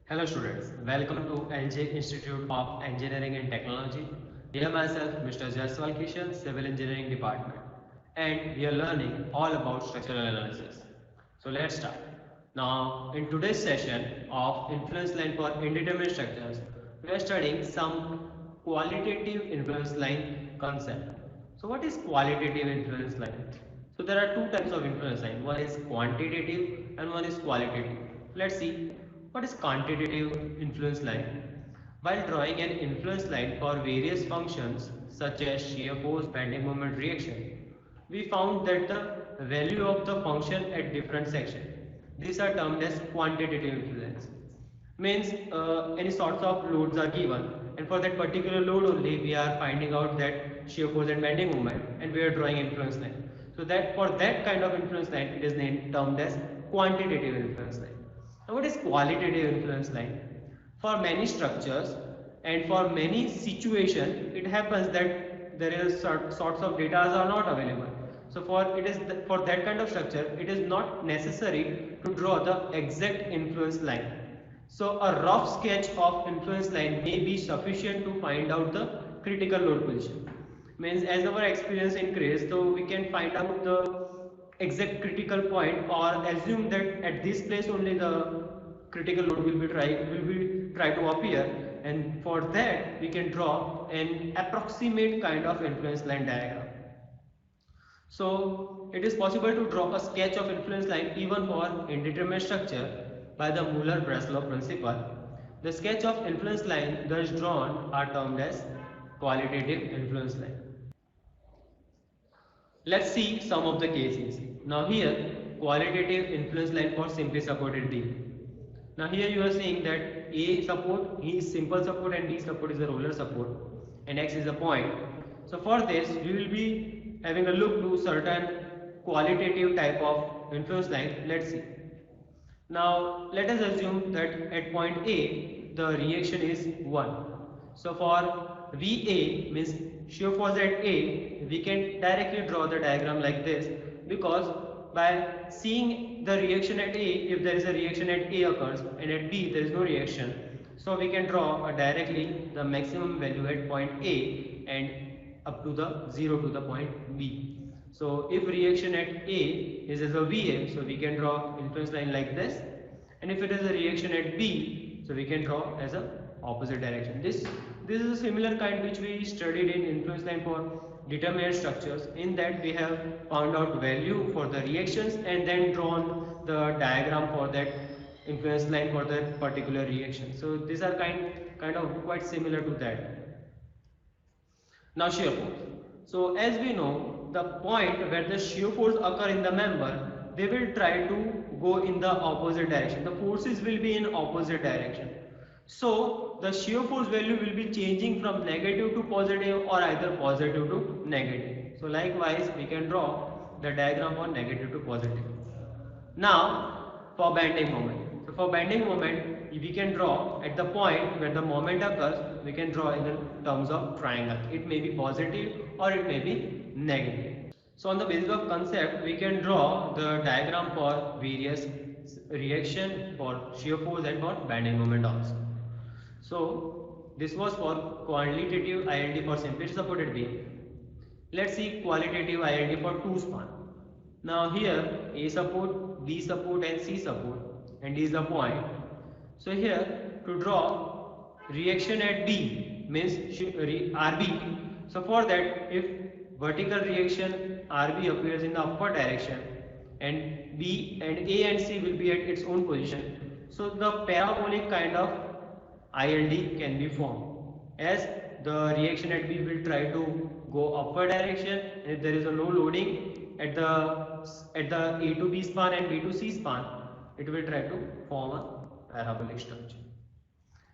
Hello students, welcome to LJ Institute of Engineering and Technology. Here myself, Mr. Jaiswal Kishan, Civil Engineering Department, and we are learning all about structural analysis. So let's start. Now, in today's session of influence line for indeterminate structures, we are studying some qualitative influence line concept. So what is qualitative influence line? So there are two types of influence line. One is quantitative and one is qualitative. Let's see what is quantitative influence line. While drawing an influence line for various functions such as shear force, bending moment, reaction, we found that the value of the function at different sections. These are termed as quantitative influence. Means any sorts of loads are given, and for that particular load only we are finding out that shear force and bending moment, and we are drawing influence line. So that for that kind of influence line, it is named termed as quantitative influence line. Now, what is qualitative influence line? For many structures and for many situations, it happens that there is sorts of data are not available. So for that kind of structure, it is not necessary to draw the exact influence line. So a rough sketch of influence line may be sufficient to find out the critical load position. Means as our experience increases, so we can find out the exact critical point or assume that at this place only the critical load will be try to appear, and for that we can draw an approximate kind of influence line diagram. So it is possible to draw a sketch of influence line even for indeterminate structure by the Muller-Breslau principle. The sketch of influence line thus drawn are termed as qualitative influence line. Let's see some of the cases. Now here, qualitative influence line for simply supported beam. Now here you are seeing that A support is simple support and B support is a roller support and X is a point. So for this, we will be having a look to certain qualitative type of influence line. Let's see. Now let us assume that at point A, the reaction is 1. So for VA means shear force at A, we can directly draw the diagram like this, because by seeing the reaction at A, if there is a reaction at A occurs and at B there is no reaction, so we can draw directly the maximum value at point A and up to the 0 to the point B. So if reaction at A is as a VA, so we can draw influence line like this, and if it is a reaction at B, so we can draw as a opposite direction. This is a similar kind which we studied in influence line for determinate structures. In that we have found out value for the reactions and then drawn the diagram for that influence line for that particular reaction. So these are kind of quite similar to that. Now shear force. So as we know, the point where the shear force occur in the member, they will try to go in the opposite direction. The forces will be in opposite direction. So the shear force value will be changing from negative to positive or either positive to negative. So likewise, we can draw the diagram for negative to positive. Now for bending moment. So for bending moment, we can draw at the point where the moment occurs, we can draw in the terms of triangle. It may be positive or it may be negative. So on the basis of concept, we can draw the diagram for various reaction for shear force and for bending moment also. So this was for quantitative ILD for simply supported beam. Let's see qualitative ILD for two span. Now here A support, B support and C support, and D is the point. So here to draw reaction at B means RB. So for that, if vertical reaction RB appears in the upward direction and B and A and C will be at its own position, so the parabolic kind of ILD can be formed, as the reaction at B will try to go upward direction, and if there is a low loading at the A to B span and B to C span, it will try to form a parabolic structure.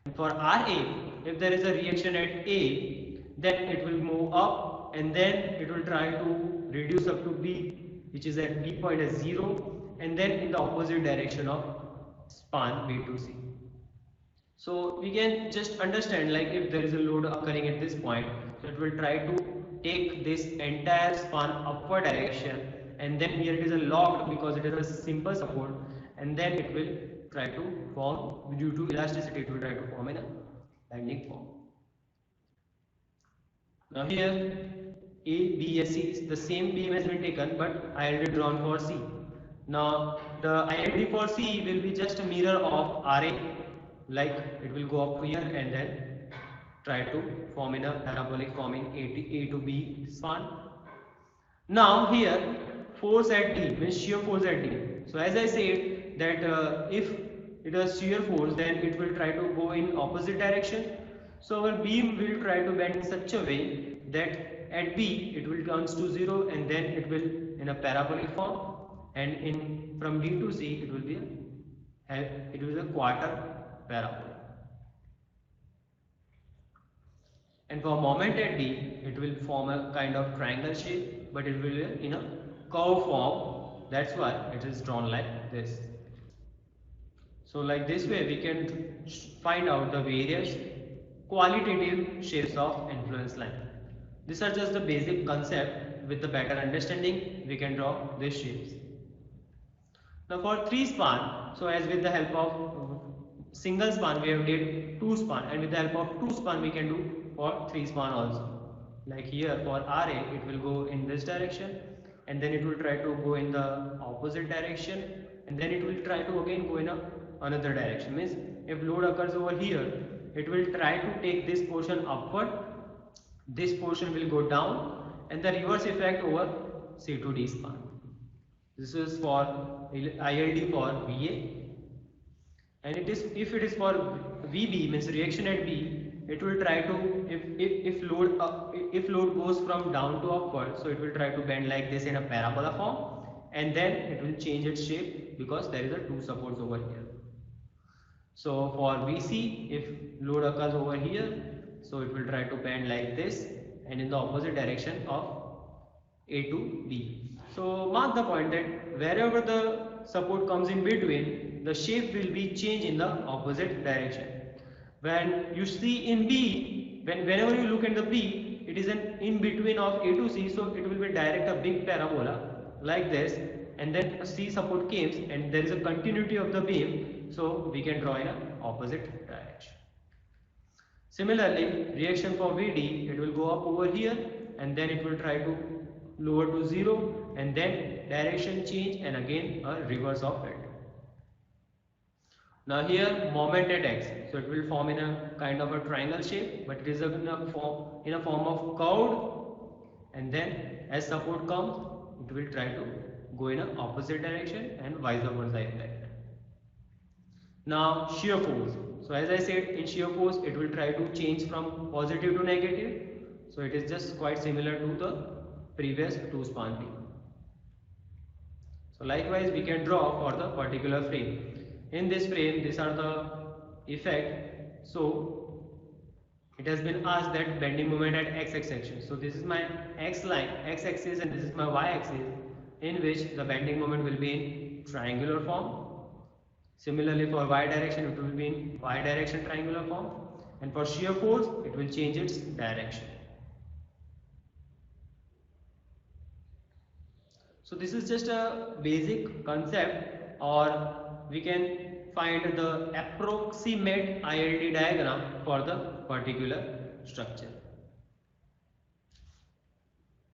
And for RA, if there is a reaction at A, then it will move up and then it will try to reduce up to B, which is at B point as 0, and then in the opposite direction of span B to C. So we can just understand, like if there is a load occurring at this point, so it will try to take this entire span upward direction, and then here it is a locked because it is a simple support, and then it will try to form, due to elasticity, it will try to form in a bending form. Now here A, B, S, C is the same beam has been taken, but ILD drawn for C. Now the ILD for C will be just a mirror of RA, like it will go up here and then try to form in a parabolic forming A to B span. Now here force at D means shear force at D. So as I said that if it is shear force, then it will try to go in opposite direction. So our beam will try to bend in such a way that at B it will turns to 0 and then it will in a parabolic form, and in from D to C it will be a quarter parabola. And for moment at D, it will form a kind of triangle shape, but it will be in a curve form. That's why it is drawn like this. So like this way we can find out the various qualitative shapes of influence line. These are just the basic concept. With the better understanding, we can draw these shapes. Now for 3 span, so as with the help of single span we have did 2 span, and with the help of 2 span we can do for 3 span also. Like here for RA it will go in this direction, and then it will try to go in the opposite direction, and then it will try to again go in another direction. Means if load occurs over here, it will try to take this portion upward, this portion will go down, and the reverse effect over C to D span. This is for ILD for VA, and it is if it is for VB means reaction at B, it will try to if load goes from down to upward, so it will try to bend like this in a parabola form, and then it will change its shape because there is a 2 supports over here. So for VC, if load occurs over here, so it will try to bend like this and in the opposite direction of A to B. So mark the point that wherever the support comes in between, the shape will be changed in the opposite direction. When you see in B, whenever you look at the B, it is an in between of A to C, so it will be direct a big parabola like this, and then a C support comes and there is a continuity of the beam, so we can draw in an opposite direction. Similarly, reaction for VD, it will go up over here and then it will try to lower to 0 and then direction change and again a reverse of it. Now here moment at X, so it will form in a kind of a triangle shape, but it is in a form of curved, and then as support comes, it will try to go in an opposite direction and vice versa effect. Now shear force. So as I said, in shear force it will try to change from positive to negative. So it is just quite similar to the previous 2 span beam. So likewise we can draw for the particular frame. In this frame, these are the effect. So it has been asked that bending moment at x axis. So this is my x line, x axis, and this is my y axis, in which the bending moment will be in triangular form. Similarly for y direction it will be in y direction triangular form, and for shear force it will change its direction. So this is just a basic concept, or we can find the approximate ILD diagram for the particular structure.